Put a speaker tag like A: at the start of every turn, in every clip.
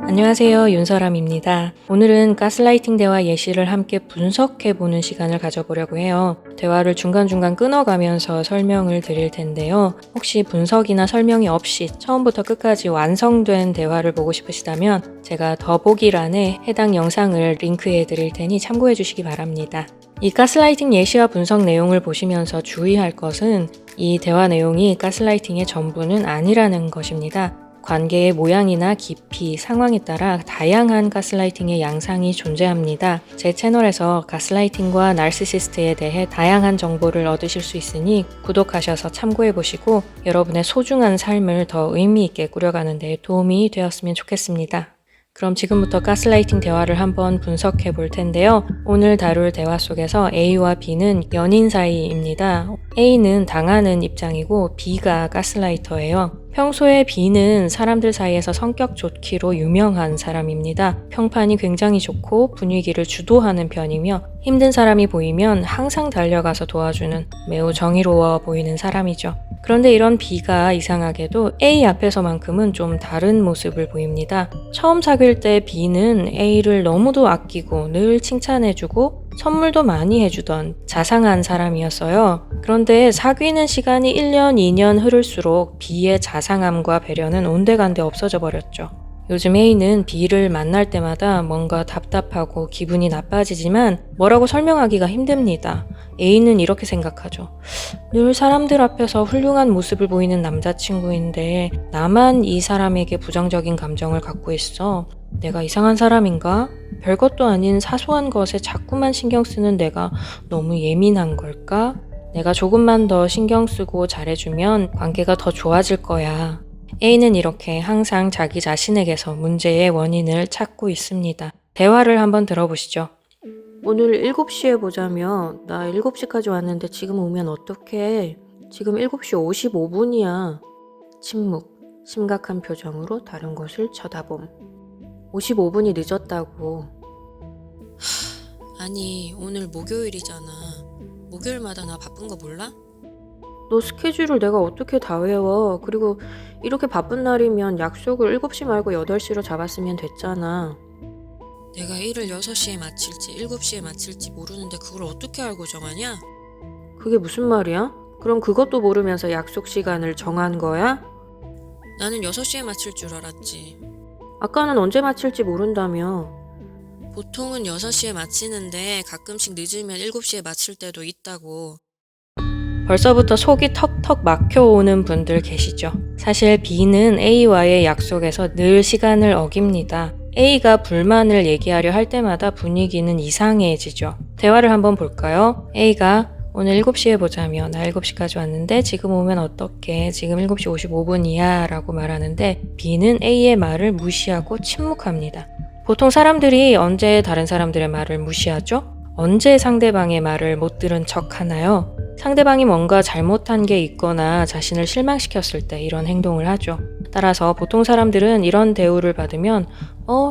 A: 안녕하세요. 윤서람입니다. 오늘은 가스라이팅 대화 예시를 함께 분석해보는 시간을 가져보려고 해요. 대화를 중간중간 끊어가면서 설명을 드릴 텐데요. 혹시 분석이나 설명이 없이 처음부터 끝까지 완성된 대화를 보고 싶으시다면 제가 더보기란에 해당 영상을 링크해 드릴 테니 참고해 주시기 바랍니다. 이 가스라이팅 예시와 분석 내용을 보시면서 주의할 것은 이 대화 내용이 가스라이팅의 전부는 아니라는 것입니다. 관계의 모양이나 깊이, 상황에 따라 다양한 가스라이팅의 양상이 존재합니다. 제 채널에서 가스라이팅과 나르시시스트에 대해 다양한 정보를 얻으실 수 있으니 구독하셔서 참고해보시고 여러분의 소중한 삶을 더 의미 있게 꾸려가는 데 도움이 되었으면 좋겠습니다. 그럼 지금부터 가스라이팅 대화를 한번 분석해 볼 텐데요. 오늘 다룰 대화 속에서 A와 B는 연인 사이입니다. A는 당하는 입장이고 B가 가스라이터예요. 평소에 B는 사람들 사이에서 성격 좋기로 유명한 사람입니다. 평판이 굉장히 좋고 분위기를 주도하는 편이며 힘든 사람이 보이면 항상 달려가서 도와주는 매우 정의로워 보이는 사람이죠. 그런데 이런 B가 이상하게도 A 앞에서만큼은 좀 다른 모습을 보입니다. 처음 사귈 때 B는 A를 너무도 아끼고 늘 칭찬해주고 선물도 많이 해주던 자상한 사람이었어요. 그런데 사귀는 시간이 1년, 2년 흐를수록 B의 자상함과 배려는 온데간데 없어져 버렸죠. 요즘 A는 B를 만날 때마다 뭔가 답답하고 기분이 나빠지지만 뭐라고 설명하기가 힘듭니다. A는 이렇게 생각하죠. 늘 사람들 앞에서 훌륭한 모습을 보이는 남자친구인데 나만 이 사람에게 부정적인 감정을 갖고 있어. 내가 이상한 사람인가? 별것도 아닌 사소한 것에 자꾸만 신경 쓰는 내가 너무 예민한 걸까? 내가 조금만 더 신경 쓰고 잘해주면 관계가 더 좋아질 거야. A는 이렇게 항상 자기 자신에게서 문제의 원인을 찾고 있습니다. 대화를 한번 들어보시죠. 오늘 7시에 보자며. 나 7시까지 왔는데 지금 오면 어떡해? 지금 7시 55분이야. 침묵. 심각한 표정으로 다른 곳을 쳐다봄. 55분이 늦었다고.
B: 아니, 오늘 목요일이잖아. 목요일마다 나 바쁜 거 몰라?
A: 너 스케줄을 내가 어떻게 다 외워. 그리고 이렇게 바쁜 날이면 약속을 7시 말고 8시로 잡았으면 됐잖아.
B: 내가 일을 6시에 마칠지 7시에 마칠지 모르는데 그걸 어떻게 알고 정하냐?
A: 그게 무슨 말이야? 그럼 그것도 모르면서 약속 시간을 정한 거야?
B: 나는 6시에 마칠 줄 알았지.
A: 아까는 언제 마칠지 모른다며.
B: 보통은 6시에 마치는데 가끔씩 늦으면 7시에 마칠 때도 있다고.
A: 벌써부터 속이 턱턱 막혀오는 분들 계시죠? 사실 B는 A와의 약속에서 늘 시간을 어깁니다. A가 불만을 얘기하려 할 때마다 분위기는 이상해지죠. 대화를 한번 볼까요? A가 오늘 7시에 보자며. 나 7시까지 왔는데 지금 오면 어떡해? 지금 7시 55분이야 라고 말하는데 B는 A의 말을 무시하고 침묵합니다. 보통 사람들이 언제 다른 사람들의 말을 무시하죠? 언제 상대방의 말을 못 들은 척 하나요? 상대방이 뭔가 잘못한 게 있거나 자신을 실망시켰을 때 이런 행동을 하죠. 따라서 보통 사람들은 이런 대우를 받으면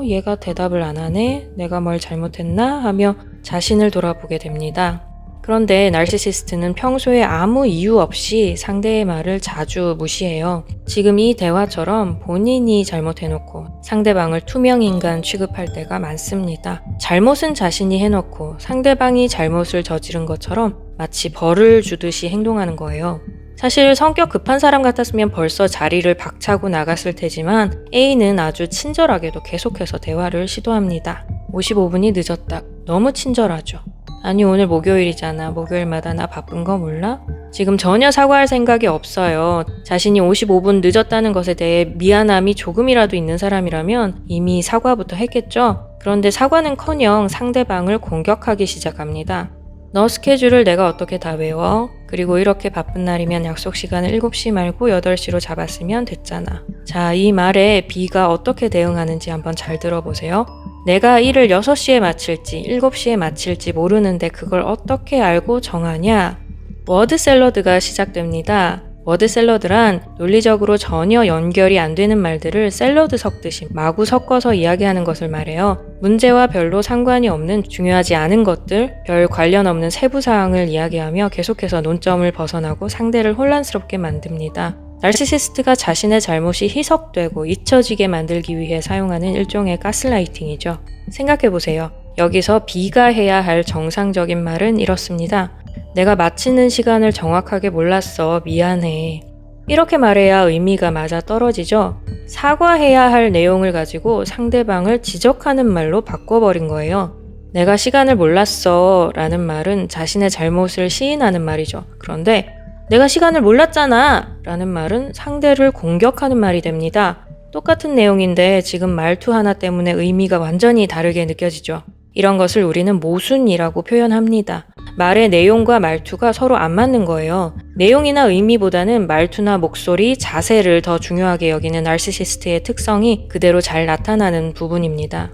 A: 얘가 대답을 안 하네? 내가 뭘 잘못했나? 하며 자신을 돌아보게 됩니다. 그런데 나르시시스트는 평소에 아무 이유 없이 상대의 말을 자주 무시해요. 지금 이 대화처럼 본인이 잘못해놓고 상대방을 투명인간 취급할 때가 많습니다. 잘못은 자신이 해놓고 상대방이 잘못을 저지른 것처럼 마치 벌을 주듯이 행동하는 거예요. 사실 성격 급한 사람 같았으면 벌써 자리를 박차고 나갔을 테지만 A는 아주 친절하게도 계속해서 대화를 시도합니다. 55분이 늦었다. 너무 친절하죠. 아니 오늘 목요일이잖아. 목요일마다 나 바쁜 거 몰라? 지금 전혀 사과할 생각이 없어요. 자신이 55분 늦었다는 것에 대해 미안함이 조금이라도 있는 사람이라면 이미 사과부터 했겠죠? 그런데 사과는커녕 상대방을 공격하기 시작합니다. 너 스케줄을 내가 어떻게 다 외워? 그리고 이렇게 바쁜 날이면 약속 시간을 7시 말고 8시로 잡았으면 됐잖아. 자, 이 말에 B가 어떻게 대응하는지 한번 잘 들어보세요. 내가 일을 6시에 마칠지 7시에 마칠지 모르는데 그걸 어떻게 알고 정하냐? 워드 샐러드가 시작됩니다. 워드 샐러드란 논리적으로 전혀 연결이 안 되는 말들을 샐러드 섞듯이 마구 섞어서 이야기하는 것을 말해요. 문제와 별로 상관이 없는 중요하지 않은 것들, 별 관련 없는 세부 사항을 이야기하며 계속해서 논점을 벗어나고 상대를 혼란스럽게 만듭니다. 나르시시스트가 자신의 잘못이 희석되고 잊혀지게 만들기 위해 사용하는 일종의 가스라이팅이죠. 생각해보세요. 여기서 B가 해야 할 정상적인 말은 이렇습니다. 내가 마치는 시간을 정확하게 몰랐어. 미안해. 이렇게 말해야 의미가 맞아 떨어지죠. 사과해야 할 내용을 가지고 상대방을 지적하는 말로 바꿔버린 거예요. 내가 시간을 몰랐어 라는 말은 자신의 잘못을 시인하는 말이죠. 그런데 내가 시간을 몰랐잖아 라는 말은 상대를 공격하는 말이 됩니다. 똑같은 내용인데 지금 말투 하나 때문에 의미가 완전히 다르게 느껴지죠. 이런 것을 우리는 모순이라고 표현합니다. 말의 내용과 말투가 서로 안 맞는 거예요. 내용이나 의미보다는 말투나 목소리, 자세를 더 중요하게 여기는 나르시시스트의 특성이 그대로 잘 나타나는 부분입니다.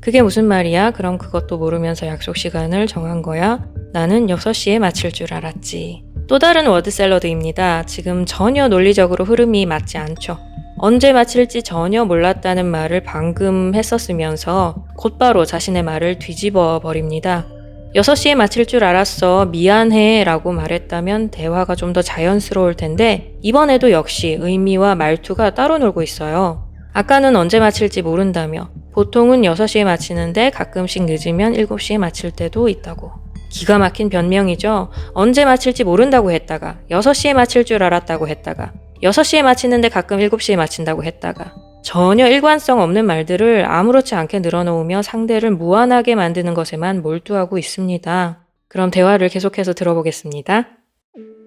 A: 그게 무슨 말이야? 그럼 그것도 모르면서 약속 시간을 정한 거야? 나는 6시에 마칠 줄 알았지. 또 다른 워드샐러드입니다. 지금 전혀 논리적으로 흐름이 맞지 않죠. 언제 마칠지 전혀 몰랐다는 말을 방금 했었으면서 곧바로 자신의 말을 뒤집어 버립니다. 6시에 마칠 줄 알았어. 미안해 라고 말했다면 대화가 좀 더 자연스러울 텐데 이번에도 역시 의미와 말투가 따로 놀고 있어요. 아까는 언제 마칠지 모른다며 보통은 6시에 마치는데 가끔씩 늦으면 7시에 마칠 때도 있다고. 기가 막힌 변명이죠. 언제 마칠지 모른다고 했다가 6시에 마칠 줄 알았다고 했다가 6시에 마치는데 가끔 7시에 마친다고 했다가 전혀 일관성 없는 말들을 아무렇지 않게 늘어놓으며 상대를 무안하게 만드는 것에만 몰두하고 있습니다. 그럼 대화를 계속해서 들어보겠습니다.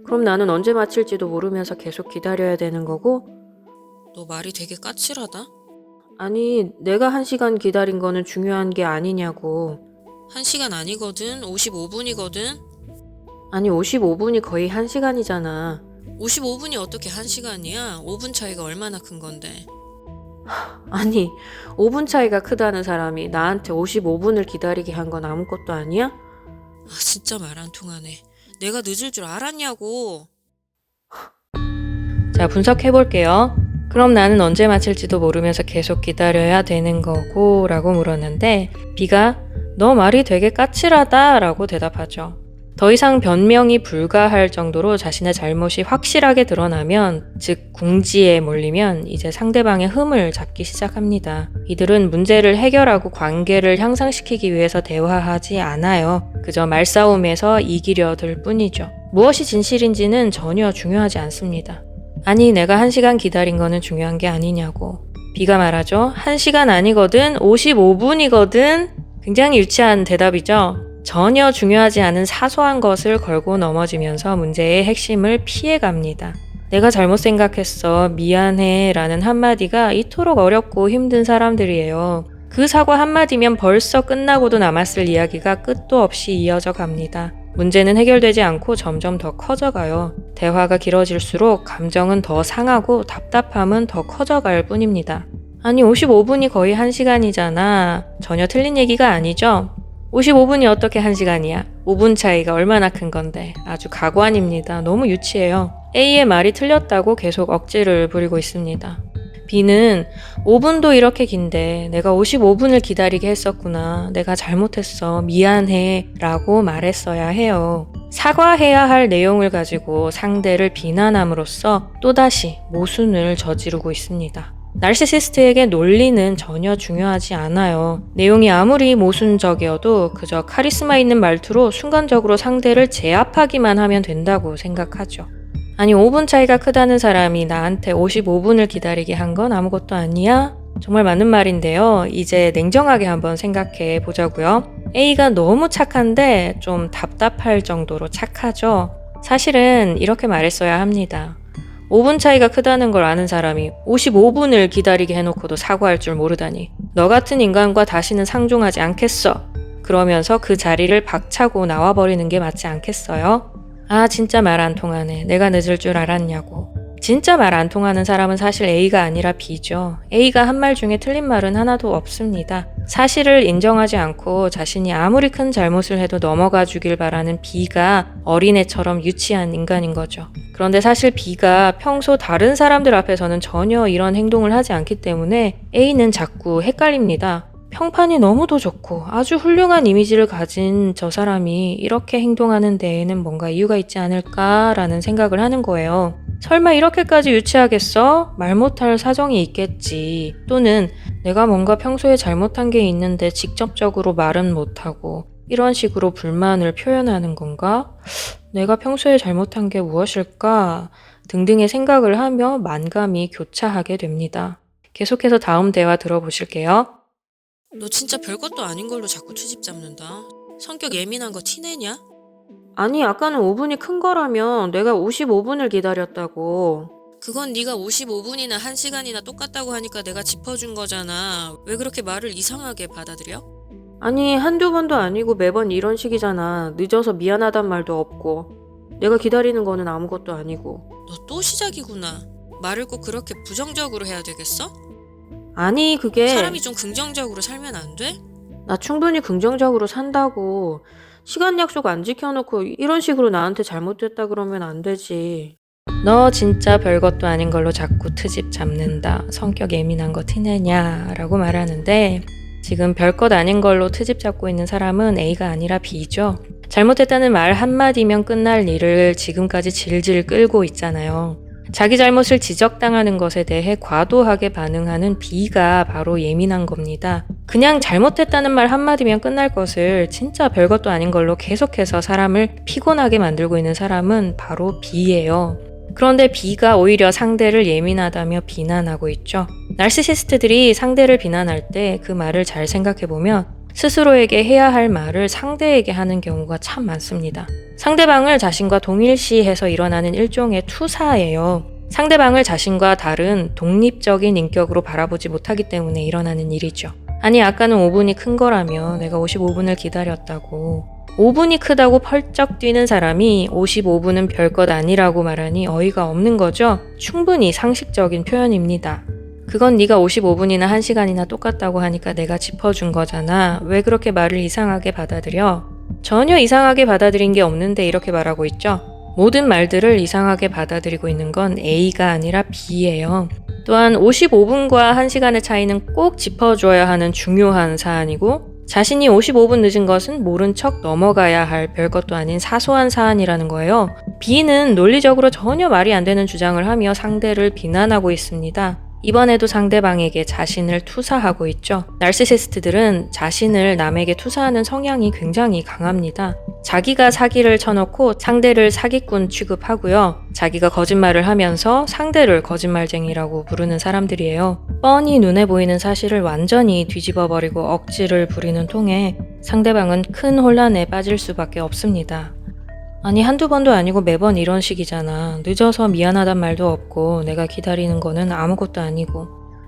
A: 그럼 나는 언제 마칠지도 모르면서 계속 기다려야 되는 거고?
B: 너 말이 되게 까칠하다?
A: 아니, 내가 1시간 기다린 거는 중요한 게 아니냐고.
B: 1시간 아니거든? 55분이거든?
A: 아니, 55분이 거의 1시간이잖아.
B: 55분이 어떻게 1시간이야? 5분 차이가 얼마나 큰 건데.
A: 아니, 5분 차이가 크다는 사람이 나한테 55분을 기다리게 한 건 아무것도 아니야?
B: 아, 진짜 말 안 통하네. 내가 늦을 줄 알았냐고.
A: 자, 분석해볼게요. 그럼 나는 언제 마칠지도 모르면서 계속 기다려야 되는 거고 라고 물었는데 B가 너 말이 되게 까칠하다 라고 대답하죠. 더 이상 변명이 불가할 정도로 자신의 잘못이 확실하게 드러나면, 즉 궁지에 몰리면 이제 상대방의 흠을 잡기 시작합니다. 이들은 문제를 해결하고 관계를 향상시키기 위해서 대화하지 않아요. 그저 말싸움에서 이기려 들 뿐이죠. 무엇이 진실인지는 전혀 중요하지 않습니다. 아니, 내가 1시간 기다린 거는 중요한 게 아니냐고. B가 말하죠. 1시간 아니거든, 55분이거든. 굉장히 유치한 대답이죠. 전혀 중요하지 않은 사소한 것을 걸고 넘어지면서 문제의 핵심을 피해갑니다. 내가 잘못 생각했어. 미안해. 라는 한마디가 이토록 어렵고 힘든 사람들이에요. 그 사과 한마디면 벌써 끝나고도 남았을 이야기가 끝도 없이 이어져 갑니다. 문제는 해결되지 않고 점점 더 커져가요. 대화가 길어질수록 감정은 더 상하고 답답함은 더 커져갈 뿐입니다. 아니, 55분이 거의 1시간이잖아. 전혀 틀린 얘기가 아니죠? 55분이 어떻게 1시간이야? 5분 차이가 얼마나 큰 건데. 아주 가관입니다. 너무 유치해요. A의 말이 틀렸다고 계속 억지를 부리고 있습니다. B는 5분도 이렇게 긴데 내가 55분을 기다리게 했었구나. 내가 잘못했어. 미안해. 라고 말했어야 해요. 사과해야 할 내용을 가지고 상대를 비난함으로써 또다시 모순을 저지르고 있습니다. 나르시시스트에게 논리는 전혀 중요하지 않아요. 내용이 아무리 모순적이어도 그저 카리스마 있는 말투로 순간적으로 상대를 제압하기만 하면 된다고 생각하죠. 아니, 5분 차이가 크다는 사람이 나한테 55분을 기다리게 한 건 아무것도 아니야? 정말 맞는 말인데요. 이제 냉정하게 한번 생각해 보자고요. A가 너무 착한데 좀 답답할 정도로 착하죠. 사실은 이렇게 말했어야 합니다. 5분 차이가 크다는 걸 아는 사람이 55분을 기다리게 해놓고도 사과할 줄 모르다니. 너 같은 인간과 다시는 상종하지 않겠어. 그러면서 그 자리를 박차고 나와버리는 게 맞지 않겠어요? 아, 진짜 말 안 통하네. 내가 늦을 줄 알았냐고. 진짜 말 안 통하는 사람은 사실 A가 아니라 B죠. A가 한 말 중에 틀린 말은 하나도 없습니다. 사실을 인정하지 않고 자신이 아무리 큰 잘못을 해도 넘어가 주길 바라는 B가 어린애처럼 유치한 인간인 거죠. 그런데 사실 B가 평소 다른 사람들 앞에서는 전혀 이런 행동을 하지 않기 때문에 A는 자꾸 헷갈립니다. 평판이 너무도 좋고 아주 훌륭한 이미지를 가진 저 사람이 이렇게 행동하는 데에는 뭔가 이유가 있지 않을까라는 생각을 하는 거예요. 설마 이렇게까지 유치하겠어? 말 못할 사정이 있겠지. 또는 내가 뭔가 평소에 잘못한 게 있는데 직접적으로 말은 못하고 이런 식으로 불만을 표현하는 건가? 내가 평소에 잘못한 게 무엇일까? 등등의 생각을 하며 만감이 교차하게 됩니다. 계속해서 다음 대화 들어보실게요.
B: 너 진짜 별것도 아닌 걸로 자꾸 트집 잡는다. 성격 예민한 거 티내냐?
A: 아니, 아까는 5분이 큰 거라면 내가 55분을 기다렸다고.
B: 그건 네가 55분이나 1시간이나 똑같다고 하니까 내가 짚어준 거잖아. 왜 그렇게 말을 이상하게 받아들여?
A: 아니, 한두 번도 아니고 매번 이런 식이잖아. 늦어서 미안하단 말도 없고. 내가 기다리는 거는 아무것도 아니고.
B: 너 또 시작이구나. 말을 꼭 그렇게 부정적으로 해야 되겠어?
A: 아니, 그게
B: 사람이 좀 긍정적으로 살면 안 돼?
A: 나 충분히 긍정적으로 산다고. 시간 약속 안 지켜놓고 이런 식으로 나한테 잘못됐다 그러면 안 되지. 너 진짜 별것도 아닌 걸로 자꾸 트집 잡는다. 성격 예민한 거 티내냐? 라고 말하는데 지금 별것 아닌 걸로 트집 잡고 있는 사람은 A가 아니라 B죠. 잘못했다는 말 한마디면 끝날 일을 지금까지 질질 끌고 있잖아요. 자기 잘못을 지적당하는 것에 대해 과도하게 반응하는 B가 바로 예민한 겁니다. 그냥 잘못했다는 말 한마디면 끝날 것을 진짜 별것도 아닌 걸로 계속해서 사람을 피곤하게 만들고 있는 사람은 바로 B예요. 그런데 B가 오히려 상대를 예민하다며 비난하고 있죠. 나르시시스트들이 상대를 비난할 때 그 말을 잘 생각해보면 스스로에게 해야 할 말을 상대에게 하는 경우가 참 많습니다. 상대방을 자신과 동일시해서 일어나는 일종의 투사예요. 상대방을 자신과 다른 독립적인 인격으로 바라보지 못하기 때문에 일어나는 일이죠. 아니, 아까는 5분이 큰 거라며 내가 55분을 기다렸다고. 5분이 크다고 펄쩍 뛰는 사람이 55분은 별것 아니라고 말하니 어이가 없는 거죠? 충분히 상식적인 표현입니다. 그건 네가 55분이나 1시간이나 똑같다고 하니까 내가 짚어준 거잖아. 왜 그렇게 말을 이상하게 받아들여? 전혀 이상하게 받아들인 게 없는데 이렇게 말하고 있죠. 모든 말들을 이상하게 받아들이고 있는 건 A가 아니라 B예요. 또한 55분과 1시간의 차이는 꼭 짚어줘야 하는 중요한 사안이고 자신이 55분 늦은 것은 모른 척 넘어가야 할 별것도 아닌 사소한 사안이라는 거예요. B는 논리적으로 전혀 말이 안 되는 주장을 하며 상대를 비난하고 있습니다. 이번에도 상대방에게 자신을 투사하고 있죠. 나르시시스트들은 자신을 남에게 투사하는 성향이 굉장히 강합니다. 자기가 사기를 쳐놓고 상대를 사기꾼 취급하고요. 자기가 거짓말을 하면서 상대를 거짓말쟁이라고 부르는 사람들이에요. 뻔히 눈에 보이는 사실을 완전히 뒤집어버리고 억지를 부리는 통에 상대방은 큰 혼란에 빠질 수밖에 없습니다. 아니, 한두 번도 아니고 매번 이런 식이잖아. 늦어서 미안하단 말도 없고 내가 기다리는 거는 아무것도 아니고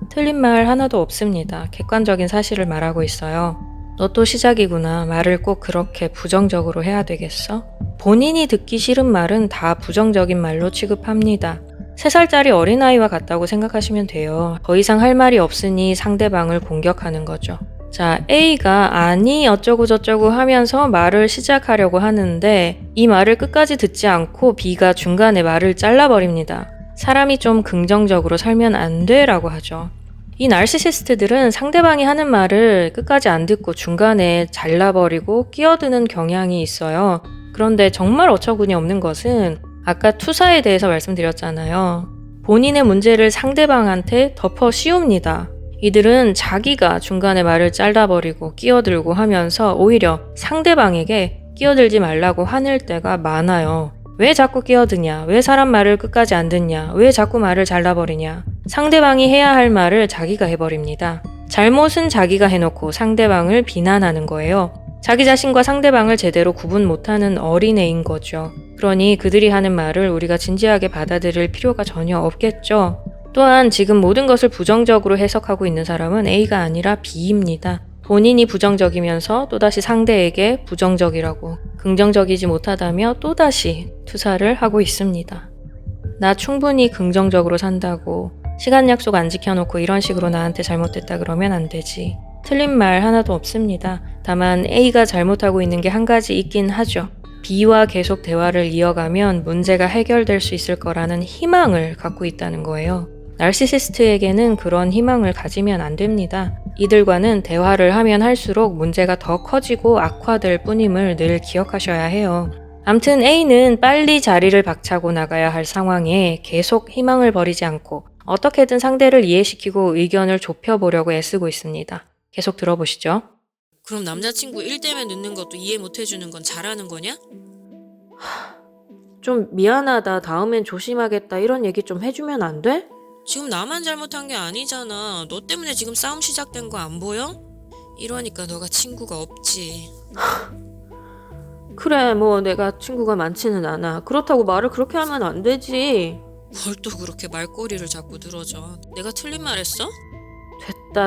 A: 틀린 말 하나도 없습니다. 객관적인 사실을 말하고 있어요. 너 또 시작이구나. 말을 꼭 그렇게 부정적으로 해야 되겠어? 본인이 듣기 싫은 말은 다 부정적인 말로 취급합니다. 3살짜리 어린아이와 같다고 생각하시면 돼요. 더 이상 할 말이 없으니 상대방을 공격하는 거죠. 자, A가 아니 어쩌고 저쩌고 하면서 말을 시작하려고 하는데 이 말을 끝까지 듣지 않고 B가 중간에 말을 잘라버립니다. 사람이 좀 긍정적으로 살면 안 돼 라고 하죠. 이 나르시시스트들은 상대방이 하는 말을 끝까지 안 듣고 중간에 잘라버리고 끼어드는 경향이 있어요. 그런데 정말 어처구니 없는 것은 아까 투사에 대해서 말씀드렸잖아요. 본인의 문제를 상대방한테 덮어 씌웁니다. 이들은 자기가 중간에 말을 잘라버리고 끼어들고 하면서 오히려 상대방에게 끼어들지 말라고 화낼 때가 많아요. 왜 자꾸 끼어드냐? 왜 사람 말을 끝까지 안 듣냐? 왜 자꾸 말을 잘라버리냐? 상대방이 해야 할 말을 자기가 해버립니다. 잘못은 자기가 해놓고 상대방을 비난하는 거예요. 자기 자신과 상대방을 제대로 구분 못하는 어린애인 거죠. 그러니 그들이 하는 말을 우리가 진지하게 받아들일 필요가 전혀 없겠죠. 또한 지금 모든 것을 부정적으로 해석하고 있는 사람은 A가 아니라 B입니다. 본인이 부정적이면서 또다시 상대에게 부정적이라고 긍정적이지 못하다며 또다시 투사를 하고 있습니다. 나 충분히 긍정적으로 산다고 시간 약속 안 지켜놓고 이런 식으로 나한테 잘못됐다 그러면 안 되지. 틀린 말 하나도 없습니다. 다만 A가 잘못하고 있는 게 한 가지 있긴 하죠. B와 계속 대화를 이어가면 문제가 해결될 수 있을 거라는 희망을 갖고 있다는 거예요. 나르시시스트에게는 그런 희망을 가지면 안 됩니다. 이들과는 대화를 하면 할수록 문제가 더 커지고 악화될 뿐임을 늘 기억하셔야 해요. 암튼 A는 빨리 자리를 박차고 나가야 할 상황에 계속 희망을 버리지 않고 어떻게든 상대를 이해시키고 의견을 좁혀보려고 애쓰고 있습니다. 계속 들어보시죠.
B: 그럼 남자친구 일 때문에 늦는 것도 이해 못 해주는 건 잘하는 거냐?
A: 좀 미안하다, 다음엔 조심하겠다 이런 얘기 좀 해주면 안 돼?
B: 지금 나만 잘못한 게 아니잖아. 너 때문에 지금 싸움 시작된 거 안 보여? 이러니까 너가 친구가 없지.
A: 그래, 뭐 내가 친구가 많지는 않아. 그렇다고 말을 그렇게 하면 안 되지.
B: 뭘 또 그렇게 말꼬리를 자꾸 늘어져. 내가 틀린 말 했어?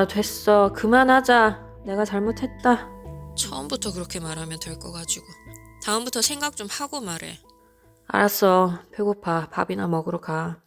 A: 됐어. 그만하자. 내가 잘못했다.
B: 처음부터 그렇게 말하면 될 거 가지고. 다음부터 생각 좀 하고 말해.
A: 알았어. 배고파. 밥이나 먹으러 가.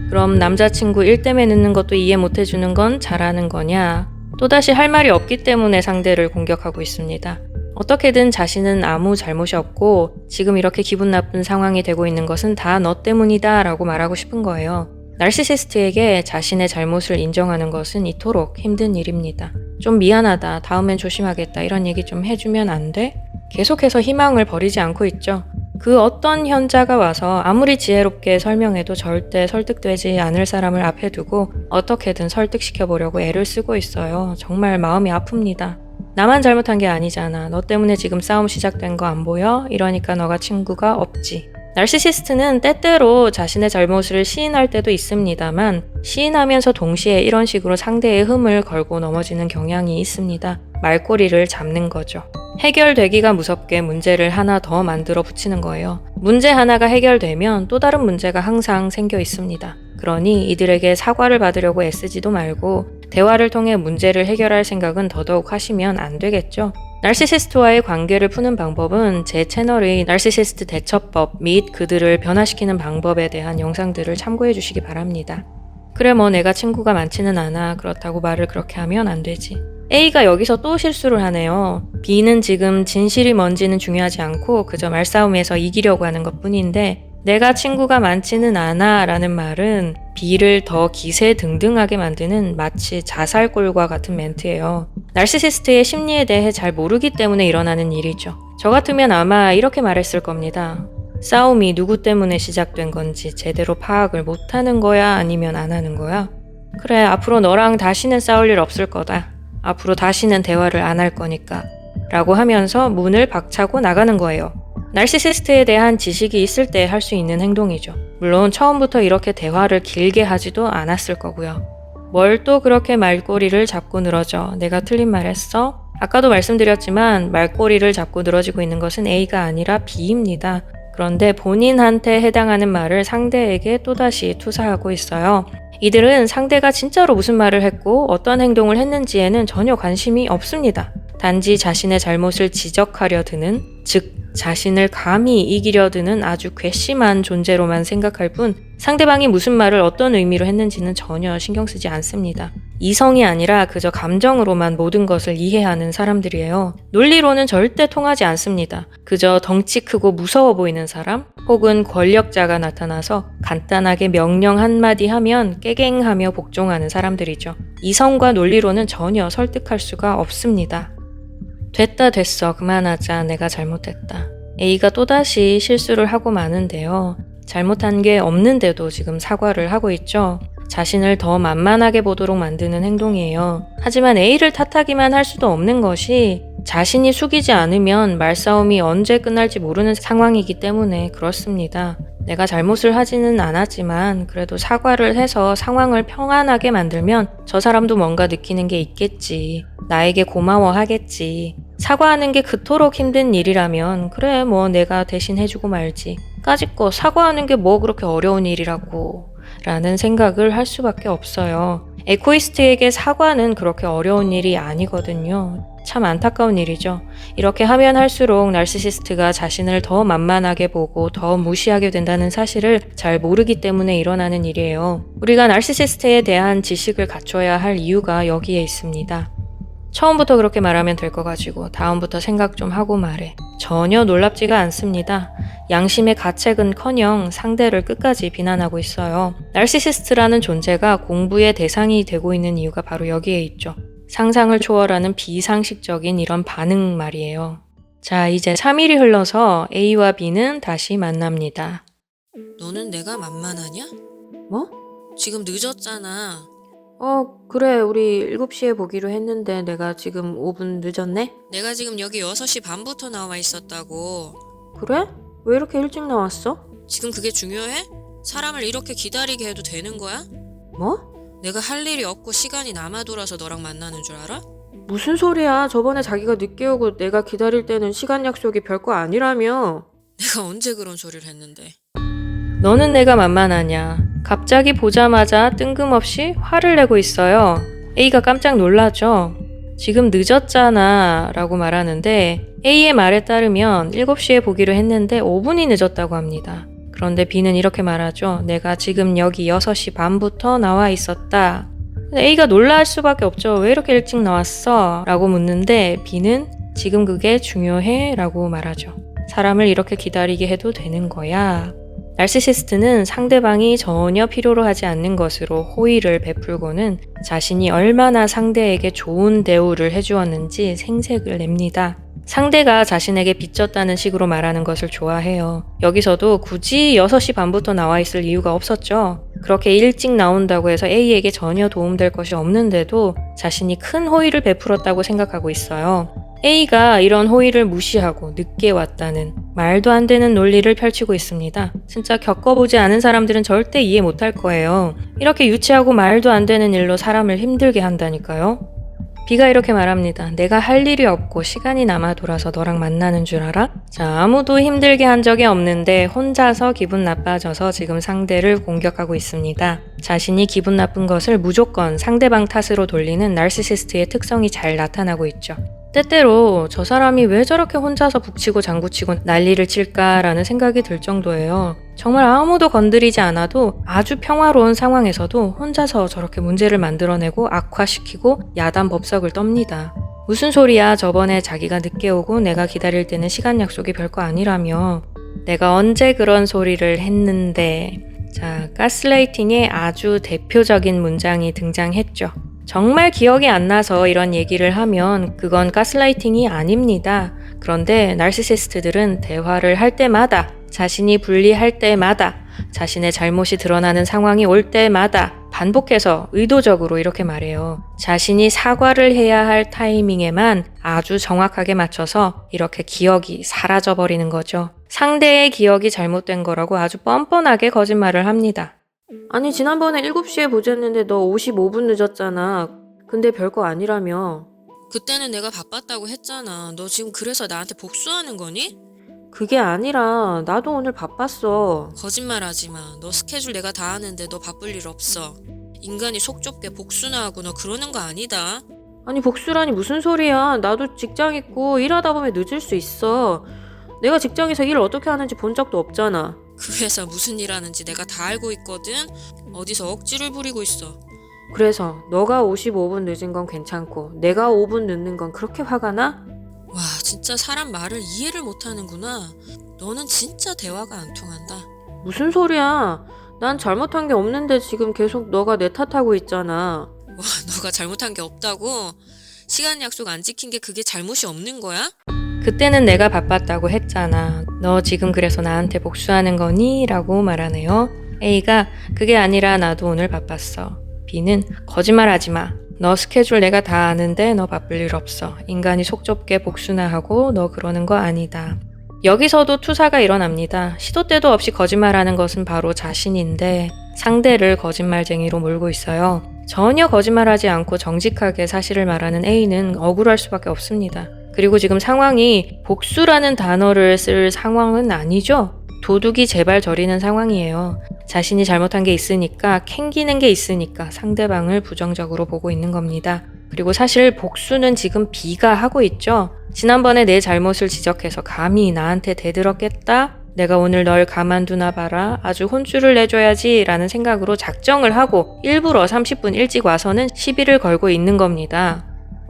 A: 그럼 남자친구 일 때문에 늦는 것도 이해 못 해주는 건 잘하는 거냐? 또다시 할 말이 없기 때문에 상대를 공격하고 있습니다. 어떻게든 자신은 아무 잘못이 없고 지금 이렇게 기분 나쁜 상황이 되고 있는 것은 다 너 때문이다 라고 말하고 싶은 거예요. 나르시시스트에게 자신의 잘못을 인정하는 것은 이토록 힘든 일입니다. 좀 미안하다, 다음엔 조심하겠다 이런 얘기 좀 해주면 안 돼? 계속해서 희망을 버리지 않고 있죠. 그 어떤 현자가 와서 아무리 지혜롭게 설명해도 절대 설득되지 않을 사람을 앞에 두고 어떻게든 설득시켜보려고 애를 쓰고 있어요. 정말 마음이 아픕니다. 나만 잘못한 게 아니잖아. 너 때문에 지금 싸움 시작된 거 안 보여? 이러니까 너가 친구가 없지. 나르시시스트는 때때로 자신의 잘못을 시인할 때도 있습니다만 시인하면서 동시에 이런 식으로 상대의 흠을 걸고 넘어지는 경향이 있습니다. 말꼬리를 잡는 거죠. 해결되기가 무섭게 문제를 하나 더 만들어 붙이는 거예요. 문제 하나가 해결되면 또 다른 문제가 항상 생겨 있습니다. 그러니 이들에게 사과를 받으려고 애쓰지도 말고 대화를 통해 문제를 해결할 생각은 더더욱 하시면 안 되겠죠. 나르시시스트와의 관계를 푸는 방법은 제 채널의 나르시시스트 대처법 및 그들을 변화시키는 방법에 대한 영상들을 참고해 주시기 바랍니다. 그래 뭐 내가 친구가 많지는 않아. 그렇다고 말을 그렇게 하면 안 되지. A가 여기서 또 실수를 하네요. B는 지금 진실이 뭔지는 중요하지 않고 그저 말싸움에서 이기려고 하는 것뿐인데 내가 친구가 많지는 않아 라는 말은 B를 더 기세등등하게 만드는 마치 자살골과 같은 멘트예요. 나르시시스트의 심리에 대해 잘 모르기 때문에 일어나는 일이죠. 저 같으면 아마 이렇게 말했을 겁니다. 싸움이 누구 때문에 시작된 건지 제대로 파악을 못하는 거야 아니면 안 하는 거야? 그래, 앞으로 너랑 다시는 싸울 일 없을 거다. 앞으로 다시는 대화를 안 할 거니까 라고 하면서 문을 박차고 나가는 거예요. 나르시시스트에 대한 지식이 있을 때 할 수 있는 행동이죠. 물론 처음부터 이렇게 대화를 길게 하지도 않았을 거고요. 뭘 또 그렇게 말꼬리를 잡고 늘어져. 내가 틀린 말 했어? 아까도 말씀드렸지만 말꼬리를 잡고 늘어지고 있는 것은 A가 아니라 B입니다. 그런데 본인한테 해당하는 말을 상대에게 또다시 투사하고 있어요. 이들은 상대가 진짜로 무슨 말을 했고 어떤 행동을 했는지에는 전혀 관심이 없습니다. 단지 자신의 잘못을 지적하려 드는, 즉 자신을 감히 이기려 드는 아주 괘씸한 존재로만 생각할 뿐 상대방이 무슨 말을 어떤 의미로 했는지는 전혀 신경 쓰지 않습니다. 이성이 아니라 그저 감정으로만 모든 것을 이해하는 사람들이에요. 논리로는 절대 통하지 않습니다. 그저 덩치 크고 무서워 보이는 사람 혹은 권력자가 나타나서 간단하게 명령 한마디 하면 깨갱하며 복종하는 사람들이죠. 이성과 논리로는 전혀 설득할 수가 없습니다. 됐어. 그만하자. 내가 잘못했다. A가 또다시 실수를 하고 마는데요. 잘못한 게 없는데도 지금 사과를 하고 있죠. 자신을 더 만만하게 보도록 만드는 행동이에요. 하지만 A를 탓하기만 할 수도 없는 것이 자신이 숙이지 않으면 말싸움이 언제 끝날지 모르는 상황이기 때문에 그렇습니다. 내가 잘못을 하지는 않았지만 그래도 사과를 해서 상황을 평안하게 만들면 저 사람도 뭔가 느끼는 게 있겠지. 나에게 고마워하겠지. 사과하는 게 그토록 힘든 일이라면 그래 뭐 내가 대신 해주고 말지. 까짓거 사과하는 게 뭐 그렇게 어려운 일이라고 라는 생각을 할 수밖에 없어요. 에코이스트에게 사과는 그렇게 어려운 일이 아니거든요. 참 안타까운 일이죠. 이렇게 하면 할수록 나르시시스트가 자신을 더 만만하게 보고 더 무시하게 된다는 사실을 잘 모르기 때문에 일어나는 일이에요. 우리가 나르시시스트에 대한 지식을 갖춰야 할 이유가 여기에 있습니다. 처음부터 그렇게 말하면 될 거 가지고 다음부터 생각 좀 하고 말해. 전혀 놀랍지가 않습니다. 양심의 가책은커녕 상대를 끝까지 비난하고 있어요. 나르시시스트라는 존재가 공부의 대상이 되고 있는 이유가 바로 여기에 있죠. 상상을 초월하는 비상식적인 이런 반응 말이에요. 자, 이제 3일이 흘러서 A와 B는 다시 만납니다.
B: 너는 내가 만만하냐?
A: 뭐?
B: 지금 늦었잖아.
A: 그래. 우리 7시에 보기로 했는데 내가 지금 5분 늦었네?
B: 내가 지금 여기 6시 반부터 나와 있었다고.
A: 그래? 왜 이렇게 일찍 나왔어?
B: 지금 그게 중요해? 사람을 이렇게 기다리게 해도 되는 거야?
A: 뭐?
B: 내가 할 일이 없고 시간이 남아 돌아서 너랑 만나는 줄 알아?
A: 무슨 소리야? 저번에 자기가 늦게 오고 내가 기다릴 때는 시간 약속이 별거 아니라며.
B: 내가 언제 그런 소리를 했는데.
A: 너는 내가 만만하냐? 갑자기 보자마자 뜬금없이 화를 내고 있어요. A가 깜짝 놀라죠. 지금 늦었잖아 라고 말하는데 A의 말에 따르면 7시에 보기로 했는데 5분이 늦었다고 합니다. 그런데 B는 이렇게 말하죠. 내가 지금 여기 6시 반부터 나와 있었다. A가 놀랄 수밖에 없죠. 왜 이렇게 일찍 나왔어? 라고 묻는데 B는 지금 그게 중요해? 라고 말하죠. 사람을 이렇게 기다리게 해도 되는 거야. 나르시시스트는 상대방이 전혀 필요로 하지 않는 것으로 호의를 베풀고는 자신이 얼마나 상대에게 좋은 대우를 해주었는지 생색을 냅니다. 상대가 자신에게 빚졌다는 식으로 말하는 것을 좋아해요. 여기서도 굳이 6시 반부터 나와 있을 이유가 없었죠. 그렇게 일찍 나온다고 해서 A에게 전혀 도움될 것이 없는데도 자신이 큰 호의를 베풀었다고 생각하고 있어요. A가 이런 호의를 무시하고 늦게 왔다는 말도 안 되는 논리를 펼치고 있습니다. 진짜 겪어보지 않은 사람들은 절대 이해 못할 거예요. 이렇게 유치하고 말도 안 되는 일로 사람을 힘들게 한다니까요. B가 이렇게 말합니다. 내가 할 일이 없고 시간이 남아 돌아서 너랑 만나는 줄 알아? 자, 아무도 힘들게 한 적이 없는데 혼자서 기분 나빠져서 지금 상대를 공격하고 있습니다. 자신이 기분 나쁜 것을 무조건 상대방 탓으로 돌리는 나르시시스트의 특성이 잘 나타나고 있죠. 때때로 저 사람이 왜 저렇게 혼자서 북치고 장구치고 난리를 칠까라는 생각이 들 정도예요. 정말 아무도 건드리지 않아도 아주 평화로운 상황에서도 혼자서 저렇게 문제를 만들어내고 악화시키고 야단 법석을 떱니다. 무슨 소리야? 저번에 자기가 늦게 오고 내가 기다릴 때는 시간 약속이 별거 아니라며. 내가 언제 그런 소리를 했는데. 자, 가스라이팅의 아주 대표적인 문장이 등장했죠. 정말 기억이 안 나서 이런 얘기를 하면 그건 가스라이팅이 아닙니다. 그런데 나르시시스트들은 대화를 할 때마다, 자신이 불리할 때마다, 자신의 잘못이 드러나는 상황이 올 때마다 반복해서 의도적으로 이렇게 말해요. 자신이 사과를 해야 할 타이밍에만 아주 정확하게 맞춰서 이렇게 기억이 사라져버리는 거죠. 상대의 기억이 잘못된 거라고 아주 뻔뻔하게 거짓말을 합니다. 아니, 지난번에 7시에 보냈는데 너 55분 늦었잖아. 근데 별거 아니라며.
B: 그때는 내가 바빴다고 했잖아. 너 지금 그래서 나한테 복수하는 거니?
A: 그게 아니라 나도 오늘 바빴어.
B: 거짓말하지 마. 너 스케줄 내가 다 아는데 너 바쁠 일 없어. 인간이 속 좁게 복수나 하고 너 그러는 거 아니다.
A: 아니, 복수라니 무슨 소리야. 나도 직장 있고 일하다 보면 늦을 수 있어. 내가 직장에서 일 어떻게 하는지 본 적도 없잖아.
B: 그 회사 무슨 일 하는지 내가 다 알고 있거든. 어디서 억지를 부리고 있어.
A: 그래서 너가 55분 늦은 건 괜찮고 내가 5분 늦는 건 그렇게 화가 나?
B: 와, 진짜 사람 말을 이해를 못하는구나. 너는 진짜 대화가 안 통한다.
A: 무슨 소리야. 난 잘못한 게 없는데 지금 계속 너가 내 탓하고 있잖아.
B: 와, 너가 잘못한 게 없다고? 시간 약속 안 지킨 게 그게 잘못이 없는 거야?
A: 그때는 내가 바빴다고 했잖아. 너 지금 그래서 나한테 복수하는 거니? 라고 말하네요. A가 그게 아니라 나도 오늘 바빴어. B는 거짓말하지 마. 너 스케줄 내가 다 아는데 너 바쁠 일 없어. 인간이 속 좁게 복수나 하고 너 그러는 거 아니다. 여기서도 투사가 일어납니다. 시도 때도 없이 거짓말하는 것은 바로 자신인데 상대를 거짓말쟁이로 몰고 있어요. 전혀 거짓말하지 않고 정직하게 사실을 말하는 A는 억울할 수밖에 없습니다. 그리고 지금 상황이 복수라는 단어를 쓸 상황은 아니죠. 도둑이 제발 저리는 상황이에요. 자신이 잘못한 게 있으니까, 캥기는 게 있으니까 상대방을 부정적으로 보고 있는 겁니다. 그리고 사실 복수는 지금 B가 하고 있죠. 지난번에 내 잘못을 지적해서 감히 나한테 대들었겠다? 내가 오늘 널 가만두나 봐라. 아주 혼쭐을 내줘야지 라는 생각으로 작정을 하고 일부러 30분 일찍 와서는 시비를 걸고 있는 겁니다.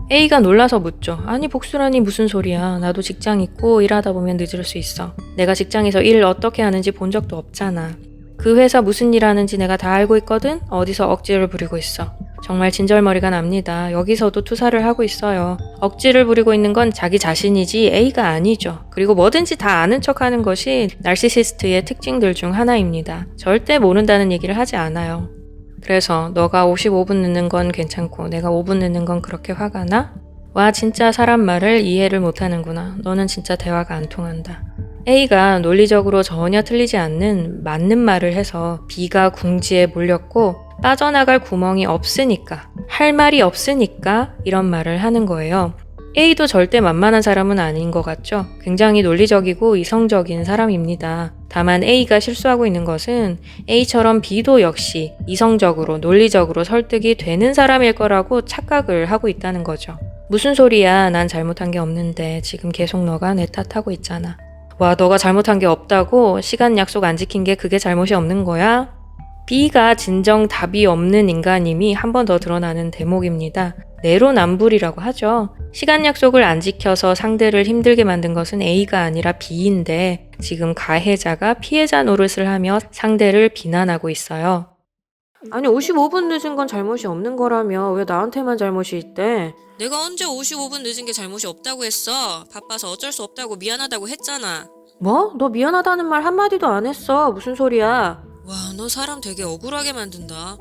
A: A가 놀라서 묻죠. 아니, 복수라니 무슨 소리야. 나도 직장 있고 일하다 보면 늦을 수 있어. 내가 직장에서 일 어떻게 하는지 본 적도 없잖아. 그 회사 무슨 일 하는지 내가 다 알고 있거든? 어디서 억지를 부리고 있어. 정말 진절머리가 납니다. 여기서도 투사를 하고 있어요. 억지를 부리고 있는 건 자기 자신이지 A가 아니죠. 그리고 뭐든지 다 아는 척하는 것이 나르시시스트의 특징들 중 하나입니다. 절대 모른다는 얘기를 하지 않아요. 그래서 너가 55분 늦는 건 괜찮고 내가 5분 늦는 건 그렇게 화가 나? 와, 진짜 사람 말을 이해를 못하는구나. 너는 진짜 대화가 안 통한다. A가 논리적으로 전혀 틀리지 않는 맞는 말을 해서 B가 궁지에 몰렸고 빠져나갈 구멍이 없으니까, 할 말이 없으니까 이런 말을 하는 거예요. A도 절대 만만한 사람은 아닌 것 같죠? 굉장히 논리적이고 이성적인 사람입니다. 다만 A가 실수하고 있는 것은 A처럼 B도 역시 이성적으로, 논리적으로 설득이 되는 사람일 거라고 착각을 하고 있다는 거죠. 무슨 소리야? 난 잘못한 게 없는데 지금 계속 너가 내 탓하고 있잖아. 와, 너가 잘못한 게 없다고? 시간 약속 안 지킨 게 그게 잘못이 없는 거야? B가 진정 답이 없는 인간임이 한 번 더 드러나는 대목입니다. 내로남불이라고 하죠. 시간 약속을 안 지켜서 상대를 힘들게 만든 것은 A가 아니라 B인데 지금 가해자가 피해자 노릇을 하며 상대를 비난하고 있어요. 아니 55분 늦은 건 잘못이 없는 거라며 왜 나한테만 잘못이 있대?
B: 내가 언제 55분 늦은 게 잘못이 없다고 했어? 바빠서 어쩔 수 없다고 미안하다고 했잖아.
A: 뭐? 너 미안하다는 말 한마디도 안 했어. 무슨 소리야?
B: 와, 너 사람 되게 억울하게 만든다.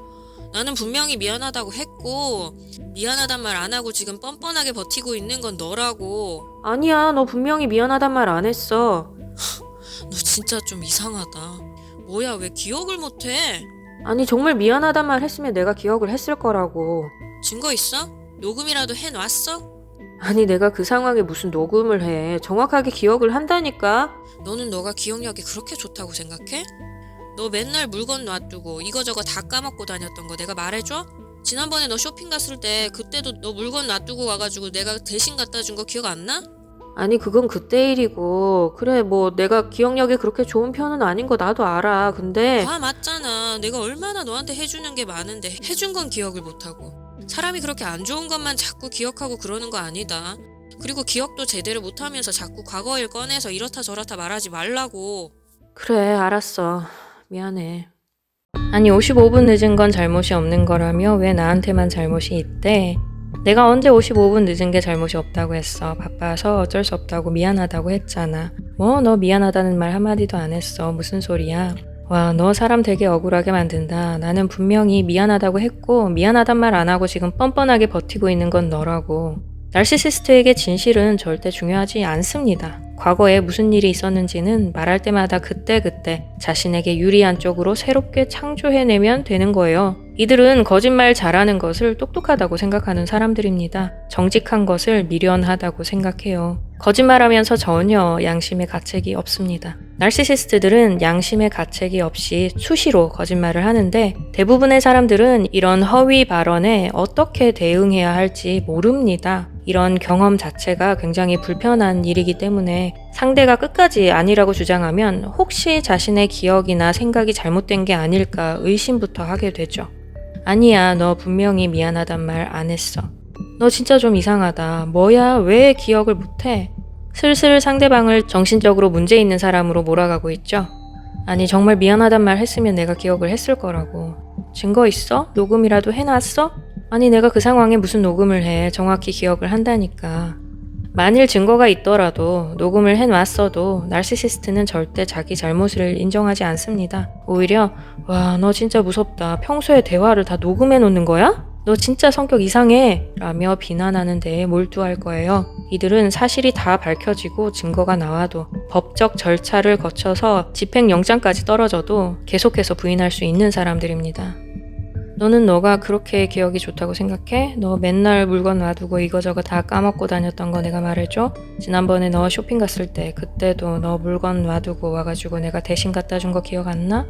B: 나는 분명히 미안하다고 했고 미안하단 말 안 하고 지금 뻔뻔하게 버티고 있는 건 너라고.
A: 아니야, 너 분명히 미안하단 말 안 했어.
B: 너 진짜 좀 이상하다. 뭐야, 왜 기억을 못해?
A: 아니 정말 미안하단 말 했으면 내가 기억을 했을 거라고.
B: 증거 있어? 녹음이라도 해놨어?
A: 아니 내가 그 상황에 무슨 녹음을 해. 정확하게 기억을 한다니까.
B: 너는 너가 기억력이 그렇게 좋다고 생각해? 너 맨날 물건 놔두고 이거저거 다 까먹고 다녔던 거 내가 말해줘? 지난번에 너 쇼핑 갔을 때 그때도 너 물건 놔두고 와가지고 내가 대신 갖다 준 거 기억 안 나?
A: 아니 그건 그때 일이고. 그래 뭐 내가 기억력이 그렇게 좋은 편은 아닌 거 나도 알아. 근데
B: 다 맞잖아. 내가 얼마나 너한테 해주는 게 많은데 해준 건 기억을 못하고. 사람이 그렇게 안 좋은 것만 자꾸 기억하고 그러는 거 아니다. 그리고 기억도 제대로 못하면서 자꾸 과거 일 꺼내서 이렇다 저렇다 말하지 말라고.
A: 그래 알았어. 미안해. 아니 55분 늦은 건 잘못이 없는 거라며 왜 나한테만 잘못이 있대? 내가 언제 55분 늦은 게 잘못이 없다고 했어. 바빠서 어쩔 수 없다고 미안하다고 했잖아. 뭐 너 미안하다는 말 한마디도 안 했어. 무슨 소리야? 와, 너 사람 되게 억울하게 만든다. 나는 분명히 미안하다고 했고 미안하단 말 안 하고 지금 뻔뻔하게 버티고 있는 건 너라고. 나르시시스트에게 진실은 절대 중요하지 않습니다. 과거에 무슨 일이 있었는지는 말할 때마다 그때그때 자신에게 유리한 쪽으로 새롭게 창조해내면 되는 거예요. 이들은 거짓말 잘하는 것을 똑똑하다고 생각하는 사람들입니다. 정직한 것을 미련하다고 생각해요. 거짓말하면서 전혀 양심의 가책이 없습니다. 나르시시스트들은 양심의 가책이 없이 수시로 거짓말을 하는데 대부분의 사람들은 이런 허위 발언에 어떻게 대응해야 할지 모릅니다. 이런 경험 자체가 굉장히 불편한 일이기 때문에 상대가 끝까지 아니라고 주장하면 혹시 자신의 기억이나 생각이 잘못된 게 아닐까 의심부터 하게 되죠. 아니야, 너 분명히 미안하단 말 안 했어. 너 진짜 좀 이상하다. 뭐야, 왜 기억을 못해? 슬슬 상대방을 정신적으로 문제 있는 사람으로 몰아가고 있죠. 아니 정말 미안하단 말 했으면 내가 기억을 했을 거라고. 증거 있어? 녹음이라도 해놨어? 아니 내가 그 상황에 무슨 녹음을 해. 정확히 기억을 한다니까. 만일 증거가 있더라도 녹음을 해놨어도 나르시시스트는 절대 자기 잘못을 인정하지 않습니다. 오히려 와, 너 진짜 무섭다. 평소에 대화를 다 녹음해 놓는 거야? 너 진짜 성격 이상해 라며 비난하는 데에 몰두할 거예요. 이들은 사실이 다 밝혀지고 증거가 나와도 법적 절차를 거쳐서 집행영장까지 떨어져도 계속해서 부인할 수 있는 사람들입니다. 너는 너가 그렇게 기억이 좋다고 생각해? 너 맨날 물건 놔두고 이거저거 다 까먹고 다녔던 거 내가 말해줘? 지난번에 너 쇼핑 갔을 때 그때도 너 물건 놔두고 와가지고 내가 대신 갖다 준 거 기억 안 나?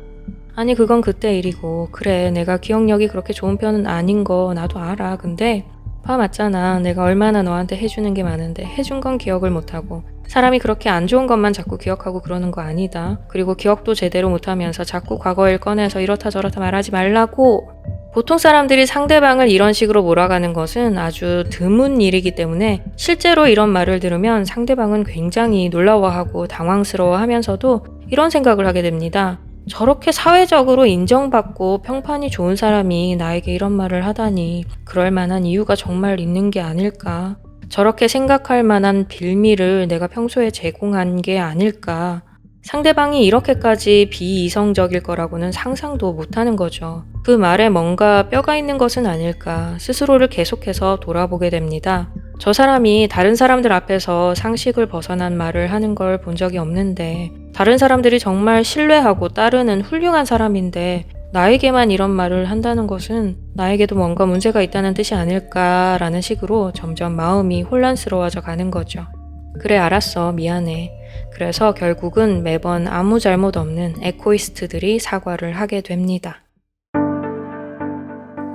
A: 아니 그건 그때 일이고. 그래 내가 기억력이 그렇게 좋은 편은 아닌 거 나도 알아. 근데 봐 맞잖아. 내가 얼마나 너한테 해주는 게 많은데 해준 건 기억을 못하고. 사람이 그렇게 안 좋은 것만 자꾸 기억하고 그러는 거 아니다. 그리고 기억도 제대로 못하면서 자꾸 과거 일 꺼내서 이렇다 저렇다 말하지 말라고. 보통 사람들이 상대방을 이런 식으로 몰아가는 것은 아주 드문 일이기 때문에 실제로 이런 말을 들으면 상대방은 굉장히 놀라워하고 당황스러워하면서도 이런 생각을 하게 됩니다. 저렇게 사회적으로 인정받고 평판이 좋은 사람이 나에게 이런 말을 하다니 그럴 만한 이유가 정말 있는 게 아닐까. 저렇게 생각할 만한 빌미를 내가 평소에 제공한 게 아닐까. 상대방이 이렇게까지 비이성적일 거라고는 상상도 못하는 거죠. 그 말에 뭔가 뼈가 있는 것은 아닐까 스스로를 계속해서 돌아보게 됩니다. 저 사람이 다른 사람들 앞에서 상식을 벗어난 말을 하는 걸 본 적이 없는데 다른 사람들이 정말 신뢰하고 따르는 훌륭한 사람인데 나에게만 이런 말을 한다는 것은 나에게도 뭔가 문제가 있다는 뜻이 아닐까라는 식으로 점점 마음이 혼란스러워져 가는 거죠. 그래, 알았어. 미안해. 그래서 결국은 매번 아무 잘못 없는 에코이스트들이 사과를 하게 됩니다.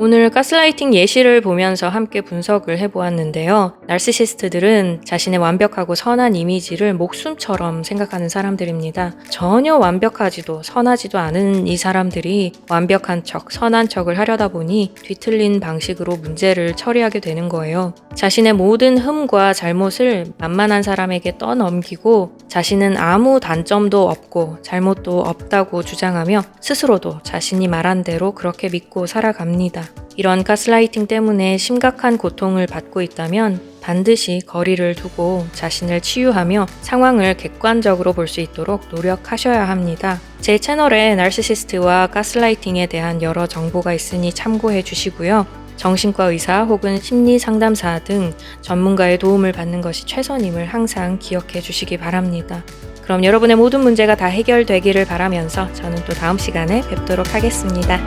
A: 오늘 가스라이팅 예시를 보면서 함께 분석을 해보았는데요. 나르시시스트들은 자신의 완벽하고 선한 이미지를 목숨처럼 생각하는 사람들입니다. 전혀 완벽하지도 선하지도 않은 이 사람들이 완벽한 척, 선한 척을 하려다 보니 뒤틀린 방식으로 문제를 처리하게 되는 거예요. 자신의 모든 흠과 잘못을 만만한 사람에게 떠넘기고 자신은 아무 단점도 없고 잘못도 없다고 주장하며 스스로도 자신이 말한 대로 그렇게 믿고 살아갑니다. 이런 가스라이팅 때문에 심각한 고통을 받고 있다면 반드시 거리를 두고 자신을 치유하며 상황을 객관적으로 볼 수 있도록 노력하셔야 합니다. 제 채널에 나르시시스트와 가스라이팅에 대한 여러 정보가 있으니 참고해 주시고요. 정신과 의사 혹은 심리 상담사 등 전문가의 도움을 받는 것이 최선임을 항상 기억해 주시기 바랍니다. 그럼 여러분의 모든 문제가 다 해결되기를 바라면서 저는 또 다음 시간에 뵙도록 하겠습니다.